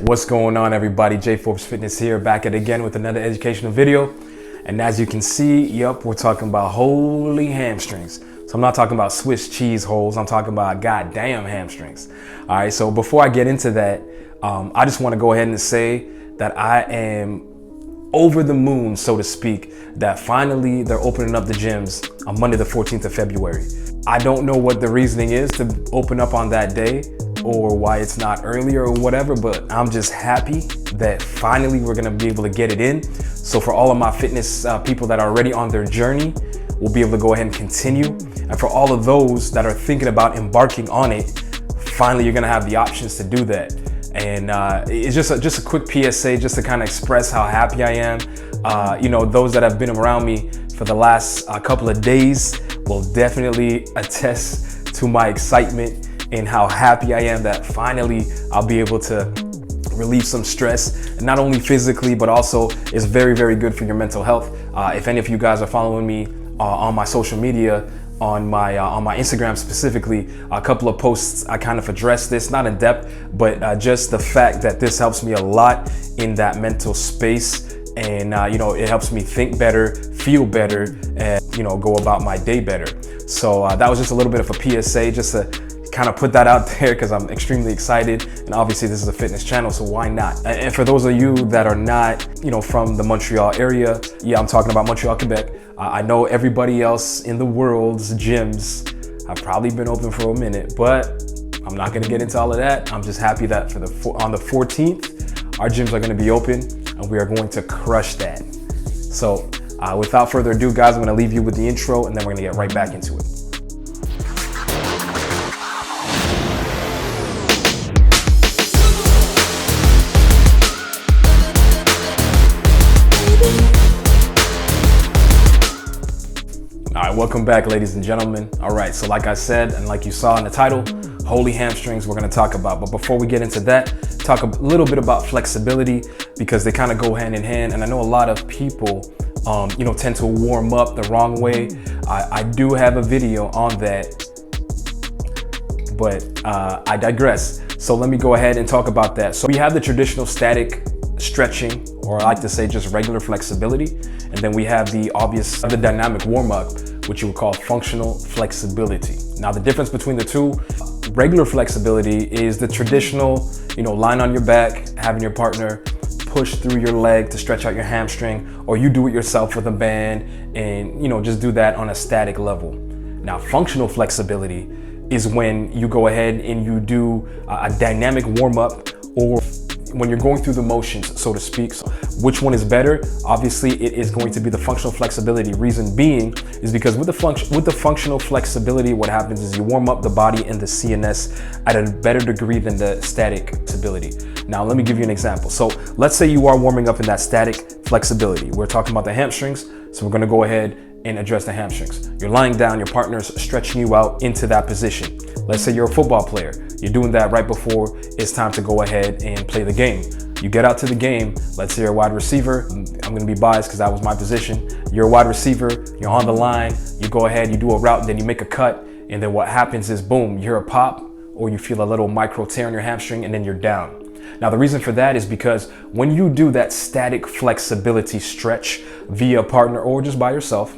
What's going on, everybody? J Forbes Fitness here, back at again with another educational video. And as you can see, we're talking about holy hamstrings. So I'm not talking about Swiss cheese holes, I'm talking about goddamn hamstrings. All right, so before I get into that, I just want to go ahead and say that I am over the moon, so to speak, that finally they're opening up the gyms on Monday the 14th of February. I don't know what the reasoning is to open up on that day or why it's not earlier or whatever, but I'm just happy that finally we're gonna be able to get it in. So for all of my fitness people that are already on their journey, we'll be able to go ahead and continue. And for all of those that are thinking about embarking on it, finally you're gonna have the options to do that. And it's just a quick PSA just to kind of express how happy I am. Those that have been around me for the last couple of days will definitely attest to my excitement and how happy I am that finally I'll be able to relieve some stress, not only physically, but also it's very, very good for your mental health. If any of you guys are following me on my social media, on my Instagram specifically, a couple of posts I kind of addressed this, not in depth, but just the fact that this helps me a lot in that mental space. And it helps me think better, feel better, and go about my day better. So that was just a little bit of a PSA, just to kind of put that out there because I'm extremely excited. And obviously this is a fitness channel, so why not? And for those of you that are not, from the Montreal area, I'm talking about Montreal, Quebec. I know everybody else in the world's gyms have probably been open for a minute, but I'm not gonna get into all of that. I'm just happy that on the 14th, our gyms are gonna be open and we are going to crush that. So without further ado, guys, I'm gonna leave you with the intro and then we're gonna get right back into it. All right, welcome back, ladies and gentlemen. All right, so like I said, and like you saw in the title, holy hamstrings we're gonna talk about. But before we get into that, talk a little bit about flexibility because they kind of go hand in hand. And I know a lot of people, tend to warm up the wrong way. I do have a video on that, but I digress. So let me go ahead and talk about that. So we have the traditional static stretching, or I like to say just regular flexibility. And then we have the dynamic warm-up, which you would call functional flexibility. Now the difference between the two, regular flexibility is the traditional, lying on your back, having your partner push through your leg to stretch out your hamstring, or you do it yourself with a band and, just do that on a static level. Now functional flexibility is when you go ahead and you do a dynamic warm-up, or when you're going through the motions, so to speak. So which one is better? Obviously, it is going to be the functional flexibility. Reason being is because with the functional flexibility, what happens is you warm up the body and the CNS at a better degree than the static flexibility. Now, let me give you an example. So let's say you are warming up in that static flexibility. We're talking about the hamstrings, so we're gonna go ahead and address the hamstrings. You're lying down, your partner's stretching you out into that position. Let's say you're a football player. You're doing that right before it's time to go ahead and play the game. You get out to the game, let's say you're a wide receiver. I'm gonna be biased because that was my position. You're a wide receiver, you're on the line, you go ahead, you do a route, and then you make a cut, and then what happens is, boom, you hear a pop, or you feel a little micro tear in your hamstring, and then you're down. Now the reason for that is because when you do that static flexibility stretch via a partner or just by yourself,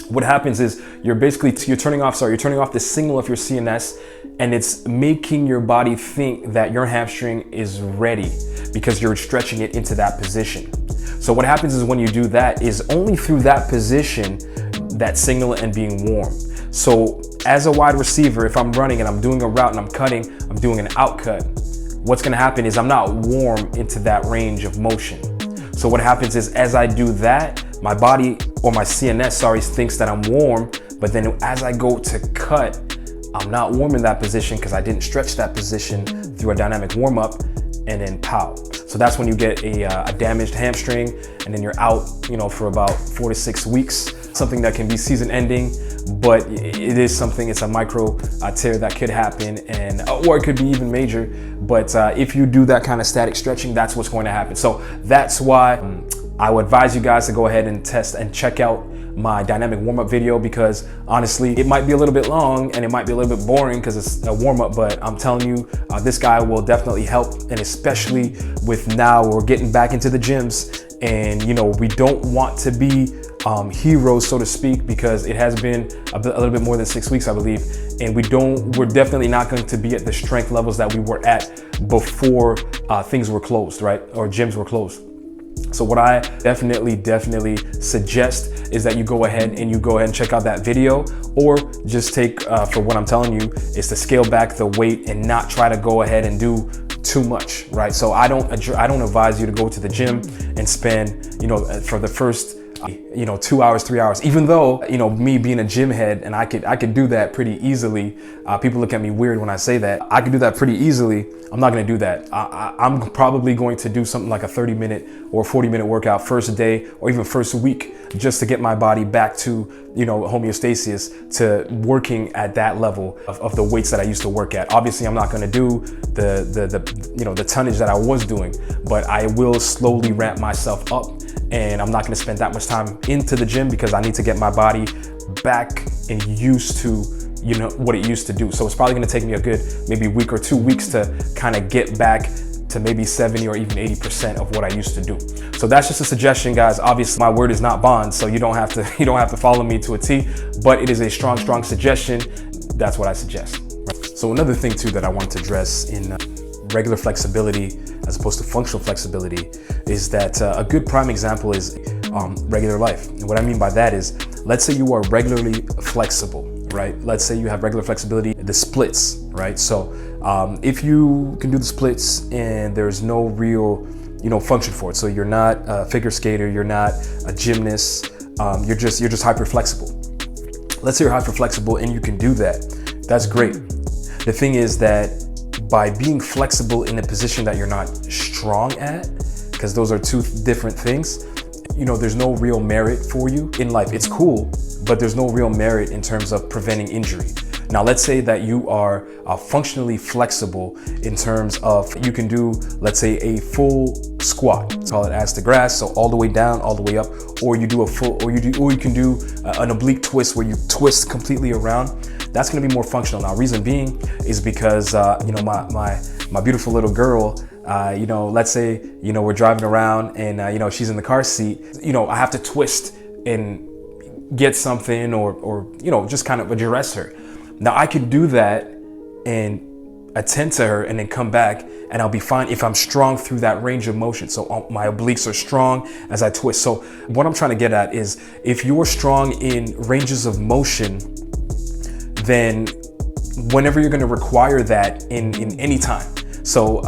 what happens is you're turning off the signal of your CNS, and it's making your body think that your hamstring is ready because you're stretching it into that position. So what happens is when you do that is only through that position, that signal and being warm. So as a wide receiver, if I'm running and I'm doing a route and I'm cutting, I'm doing an out cut, what's gonna happen is I'm not warm into that range of motion. So what happens is as I do that, my body, or my CNS, thinks that I'm warm, but then as I go to cut, I'm not warm in that position because I didn't stretch that position through a dynamic warm up, and then pow. So that's when you get a damaged hamstring, and then you're out, for about 4 to 6 weeks, something that can be season ending, but it's a micro tear that could happen, or it could be even major. But if you do that kind of static stretching, that's what's going to happen. So that's why I would advise you guys to go ahead and test and check out my dynamic warm-up video, because honestly, it might be a little bit long and it might be a little bit boring because it's a warm-up, but I'm telling you, this guy will definitely help. And especially with now we're getting back into the gyms, and you know, we don't want to be heroes, so to speak, because it has been a little bit more than 6 weeks, I believe, and we're definitely not going to be at the strength levels that we were at before things were closed, right? Or gyms were closed. So what I definitely suggest is that you go ahead and check out that video, or just take, for what I'm telling you, is to scale back the weight and not try to go ahead and do too much, right? So I don't advise you to go to the gym and spend, you know, for the first 2 hours, 3 hours, even though, you know, me being a gym head, and I could do that pretty easily. People look at me weird when I say that. I could do that pretty easily. I'm not going to do that. I'm probably going to do something like a 30-minute or 40-minute workout first day, or even first week, just to get my body back to, you know, homeostasis, to working at that level of the weights that I used to work at. Obviously, I'm not going to do the tonnage that I was doing, but I will slowly ramp myself up. And I'm not going to spend that much time into the gym because I need to get my body back and used to, you know, what it used to do. So it's probably going to take me a good maybe week or 2 weeks to kind of get back to maybe 70 or even 80% of what I used to do. So that's just a suggestion, guys. Obviously, my word is not bond, so you don't have to follow me to a T, but it is a strong suggestion. That's what I suggest. So another thing too that I want to address in regular flexibility as opposed to functional flexibility is that a good prime example is regular life. And what I mean by that is, let's say you are regularly flexible, right? Let's say you have regular flexibility, the splits, right? So if you can do the splits and there's no real, you know, function for it, so you're not a figure skater, you're not a gymnast, you're just hyper flexible. Let's say you're hyper flexible and you can do that. That's great. The thing is that by being flexible in a position that you're not strong at, because those are two different things, you know, there's no real merit for you in life. It's cool, but there's no real merit in terms of preventing injury. Now, let's say that you are functionally flexible in terms of you can do, let's say, a full squat. Let's call it ass to grass, so all the way down, all the way up, or you do a full, or you can do an oblique twist where you twist completely around. That's going to be more functional. Now, reason being is because you know, my beautiful little girl, you know, let's say, you know, we're driving around and you know, she's in the car seat. You know, I have to twist and get something, or you know, just kind of address her. Now, I could do that and attend to her and then come back, and I'll be fine if I'm strong through that range of motion. So my obliques are strong as I twist. So what I'm trying to get at is, if you're strong in ranges of motion, then whenever you're going to require that in any time. So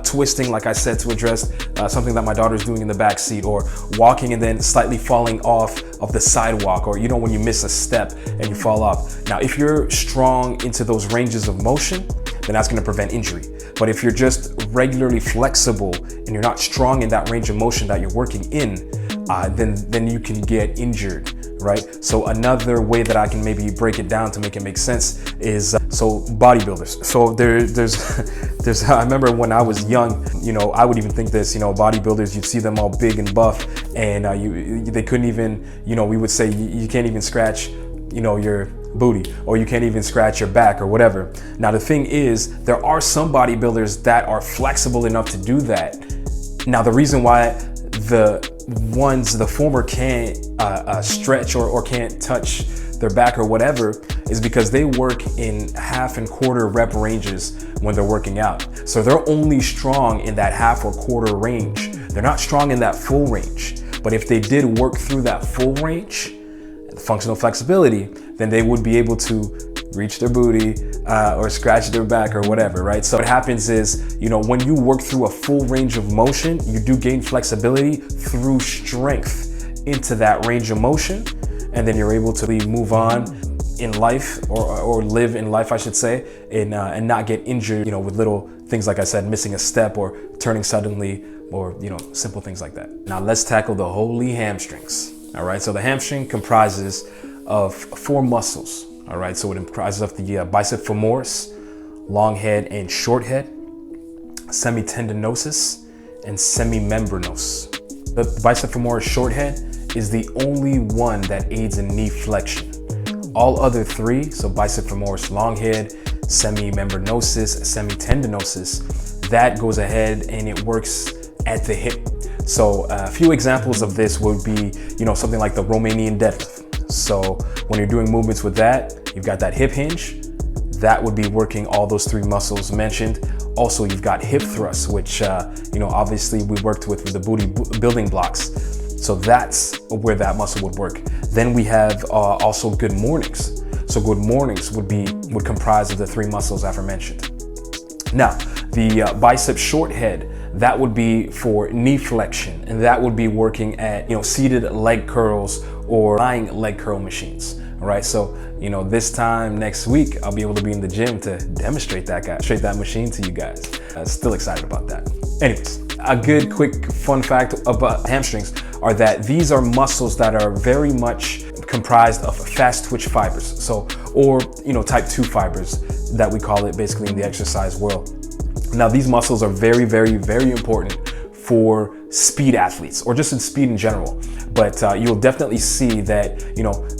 twisting, like I said, to address something that my daughter's doing in the back seat, or walking and then slightly falling off of the sidewalk, or, you know, when you miss a step and you fall off. Now, if you're strong into those ranges of motion, then that's going to prevent injury. But if you're just regularly flexible and you're not strong in that range of motion that you're working in, then you can get injured, right? So another way that I can maybe break it down to make it make sense is, so bodybuilders. So there's I remember when I was young, you know, I would even think this, you know, bodybuilders, you'd see them all big and buff, and they couldn't even, you know, we would say you can't even scratch, you know, your booty, or you can't even scratch your back or whatever. Now, the thing is, there are some bodybuilders that are flexible enough to do that. Now, the reason why the former can't stretch or can't touch their back or whatever is because they work in half and quarter rep ranges when they're working out. So they're only strong in that half or quarter range. They're not strong in that full range. But if they did work through that full range, functional flexibility, then they would be able to reach their booty or scratch their back or whatever, right? So what happens is, you know, when you work through a full range of motion, you do gain flexibility through strength into that range of motion, and then you're able to move on in life, or live in life, I should say, and not get injured, you know, with little things, like I said, missing a step or turning suddenly, or, you know, simple things like that. Now let's tackle the holy hamstrings. All right, so the hamstring comprises of 4 muscles. All right, so it comprises of the bicep femoris, long head and short head, semitendinosus, and semimembranous. The bicep femoris short head is the only one that aids in knee flexion. All other three, so bicep femoris long head, semimembranosus, semitendinosus, that goes ahead and it works at the hip. So a few examples of this would be, something like the Romanian deadlift. So when you're doing movements with that, you've got that hip hinge, that would be working all those three muscles mentioned. Also, you've got hip thrusts, which, obviously we worked with the booty building blocks. So that's where that muscle would work. Then we have also good mornings. So good mornings would comprise of the three muscles aforementioned. Now, the bicep short head, that would be for knee flexion, and that would be working at seated leg curls or lying leg curl machines. All right, so this time next week I'll be able to be in the gym to demonstrate that machine to you guys. Still excited about that. Anyways, a good quick fun fact about hamstrings are that these are muscles that are very much comprised of fast twitch fibers, or type 2 fibers that we call it basically in the exercise world. Now these muscles are very, very, very important for speed athletes, or just in speed in general. But you'll definitely see that,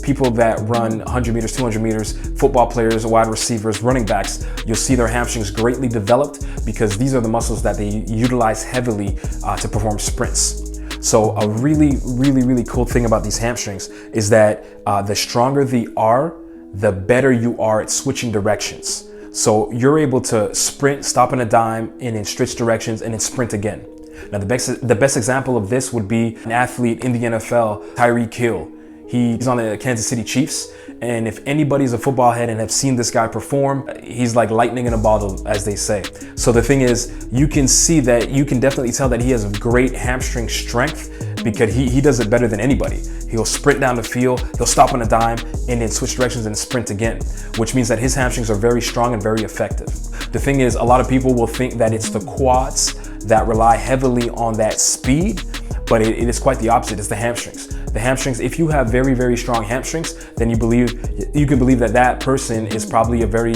people that run 100 meters, 200 meters, football players, wide receivers, running backs, you'll see their hamstrings greatly developed because these are the muscles that they utilize heavily to perform sprints. So a really, really, really cool thing about these hamstrings is that the stronger they are, the better you are at switching directions. So you're able to sprint, stop on a dime, and then switch directions and then sprint again. Now the best example of this would be an athlete in the NFL, Tyreek Hill. He's on the Kansas City Chiefs, and if anybody's a football head and have seen this guy perform, he's like lightning in a bottle, as they say. So the thing is, you can definitely tell that he has great hamstring strength because he does it better than anybody. He'll sprint down the field, he'll stop on a dime, and then switch directions and sprint again, which means that his hamstrings are very strong and very effective. The thing is, a lot of people will think that it's the quads that rely heavily on that speed, but it is quite the opposite. It's the hamstrings. The hamstrings, if you have very, very strong hamstrings, then you can believe that that person is probably a very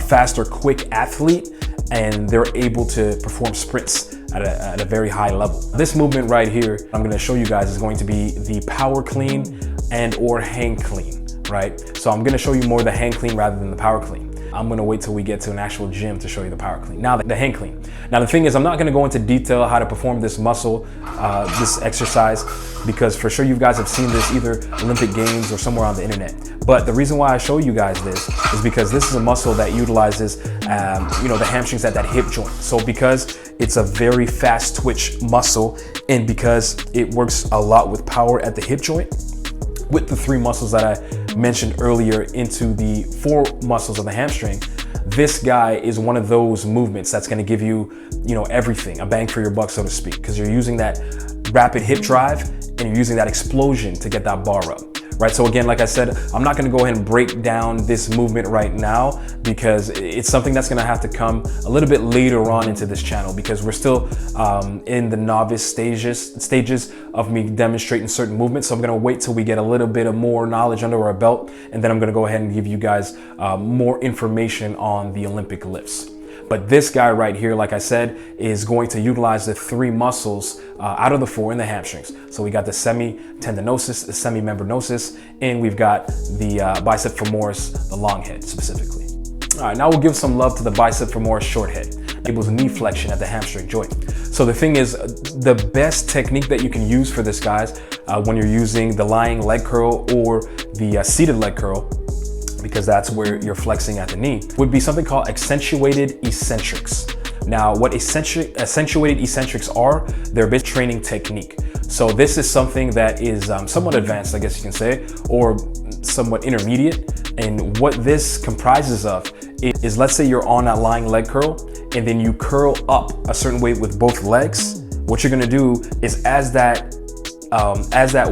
fast or quick athlete, and they're able to perform sprints at a very high level. This movement right here, I'm gonna show you guys, is going to be the power clean and or hang clean, right? So I'm gonna show you more the hang clean rather than the power clean. I'm gonna wait till we get to an actual gym to show you the power clean. Now the hang clean. Now the thing is, I'm not gonna go into detail how to perform this muscle, this exercise, because for sure you guys have seen this either Olympic Games or somewhere on the internet. But the reason why I show you guys this is because this is a muscle that utilizes, the hamstrings at that hip joint. So because it's a very fast twitch muscle, and because it works a lot with power at the hip joint, with the three muscles that I mentioned earlier into the four muscles of the hamstring, this guy is one of those movements that's going to give you, everything, a bang for your buck, so to speak, because you're using that rapid hip drive and you're using that explosion to get that bar up. Right, so again, like I said, I'm not gonna go ahead and break down this movement right now because it's something that's gonna have to come a little bit later on into this channel, because we're still in the novice stages of me demonstrating certain movements. So I'm gonna wait till we get a little bit of more knowledge under our belt, and then I'm gonna go ahead and give you guys more information on the Olympic lifts. But this guy right here, like I said, is going to utilize the three muscles out of the four in the hamstrings. So we got the semitendinosus, the semimembranosus, and we've got the bicep femoris, the long head specifically. All right, now we'll give some love to the bicep femoris short head. Enables knee flexion at the hamstring joint. So the thing is, the best technique that you can use for this, guys, when you're using the lying leg curl or the seated leg curl, because that's where you're flexing at the knee, would be something called accentuated eccentrics. Now, what accentuated eccentrics are, they're a bit training technique. So this is something that is somewhat advanced, I guess you can say, or somewhat intermediate. And what this comprises of is, let's say you're on that lying leg curl, and then you curl up a certain way with both legs. What you're gonna do is, as that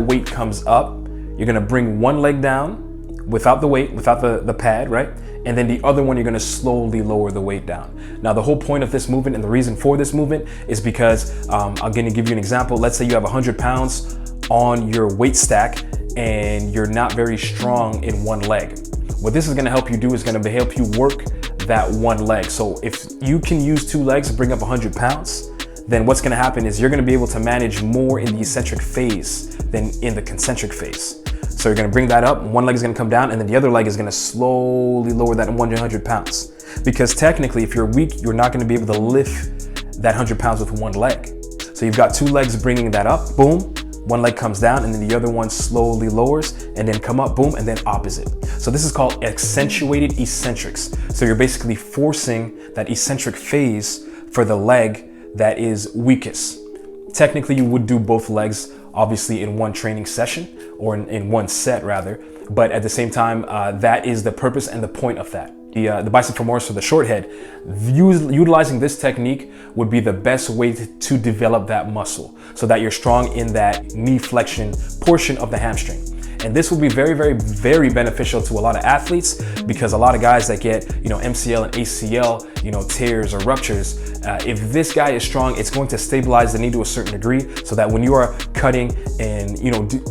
weight comes up, you're gonna bring one leg down, without the weight, without the pad, right? And then the other one, you're gonna slowly lower the weight down. Now, the whole point of this movement and the reason for this movement is because, I'm gonna give you an example. Let's say you have 100 pounds on your weight stack and you're not very strong in one leg. What this is gonna help you do is gonna help you work that one leg. So if you can use two legs to bring up 100 pounds, then what's gonna happen is you're gonna be able to manage more in the eccentric phase than in the concentric phase. So you're gonna bring that up, one leg is gonna come down, and then the other leg is gonna slowly lower that 100 pounds. Because technically, if you're weak, you're not gonna be able to lift that 100 pounds with one leg. So you've got two legs bringing that up, boom, one leg comes down, and then the other one slowly lowers, and then come up, boom, and then opposite. So this is called accentuated eccentrics. So you're basically forcing that eccentric phase for the leg that is weakest. Technically, you would do both legs, obviously in one training session, or in one set rather, but at the same time, that is the purpose and the point of that. The bicep femoris for the short head, utilizing this technique would be the best way to develop that muscle so that you're strong in that knee flexion portion of the hamstring. And this will be very, very, very beneficial to a lot of athletes, because a lot of guys that get, MCL and ACL, tears or ruptures, if this guy is strong, it's going to stabilize the knee to a certain degree so that when you are cutting and,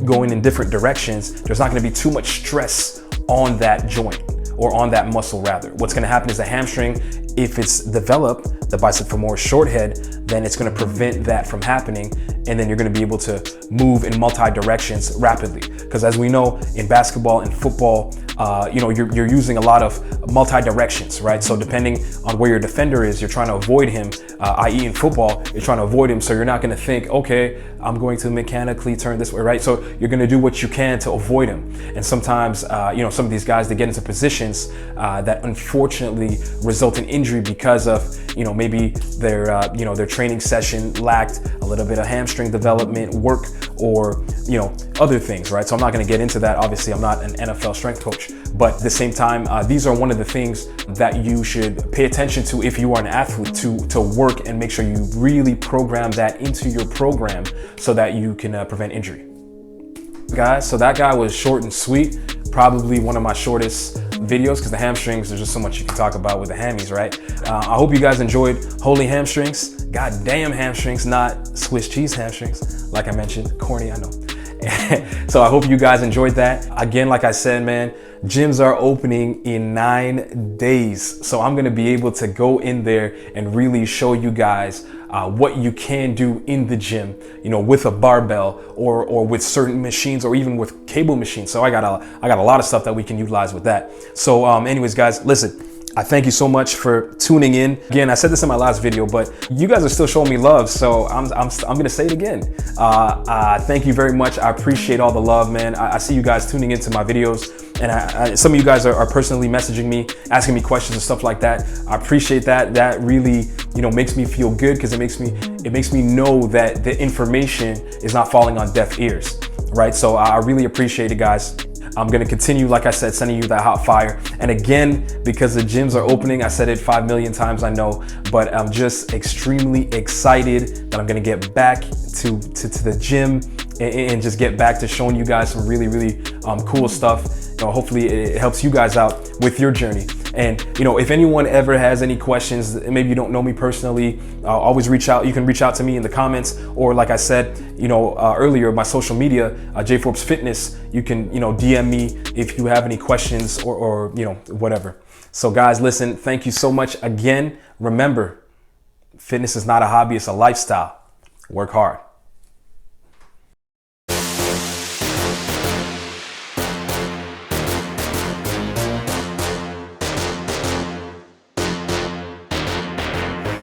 going in different directions, there's not going to be too much stress on that joint, or on that muscle rather. What's gonna happen is the hamstring, if it's developed, the bicep femoris short head, then it's gonna prevent that from happening, and then you're gonna be able to move in multi-directions rapidly. Because as we know, in basketball and football, you're using a lot of multi-directions, right? So depending on where your defender is, you're trying to avoid him, i.e. in football, you're trying to avoid him, so you're not gonna think, okay, I'm going to mechanically turn this way, right? So you're gonna do what you can to avoid him. And sometimes, some of these guys, they get into positions that unfortunately result in injury because of, maybe their training session lacked a little bit of hamstring development work, or, other things, right? So I'm not gonna get into that. Obviously, I'm not an NFL strength coach, but at the same time, these are one of the things that you should pay attention to if you are an athlete, to work and make sure you really program that into your program so that you can prevent injury. Guys, so that guy was short and sweet, probably one of my shortest videos, because the hamstrings, there's just so much you can talk about with the hammies, right? I hope you guys enjoyed Holy Hamstrings. Goddamn hamstrings, not Swiss cheese hamstrings, like I mentioned. Corny, I know. So I hope you guys enjoyed that. Again, like I said, man, gyms are opening in 9 days. So I'm gonna be able to go in there and really show you guys what you can do in the gym, with a barbell or with certain machines, or even with cable machines. So I got a lot of stuff that we can utilize with that. So anyways, guys, listen, I thank you so much for tuning in. Again, I said this in my last video, but you guys are still showing me love, so I'm gonna say it again. Thank you very much. I appreciate all the love, man. I see you guys tuning into my videos, and some of you guys are personally messaging me, asking me questions and stuff like that. I appreciate that. That really, makes me feel good, because it makes me know that the information is not falling on deaf ears, right? So I really appreciate it, guys. I'm gonna continue, like I said, sending you that hot fire. And again, because the gyms are opening, I said it 5 million times, I know, but I'm just extremely excited that I'm gonna get back to the gym and just get back to showing you guys some really, really cool stuff. Hopefully it helps you guys out with your journey. And if anyone ever has any questions, maybe you don't know me personally, always reach out. You can reach out to me in the comments, or like I said, earlier, my social media, J Forbes Fitness. You can DM me if you have any questions or whatever. So guys, listen, thank you so much again. Remember, fitness is not a hobby, it's a lifestyle. Work hard.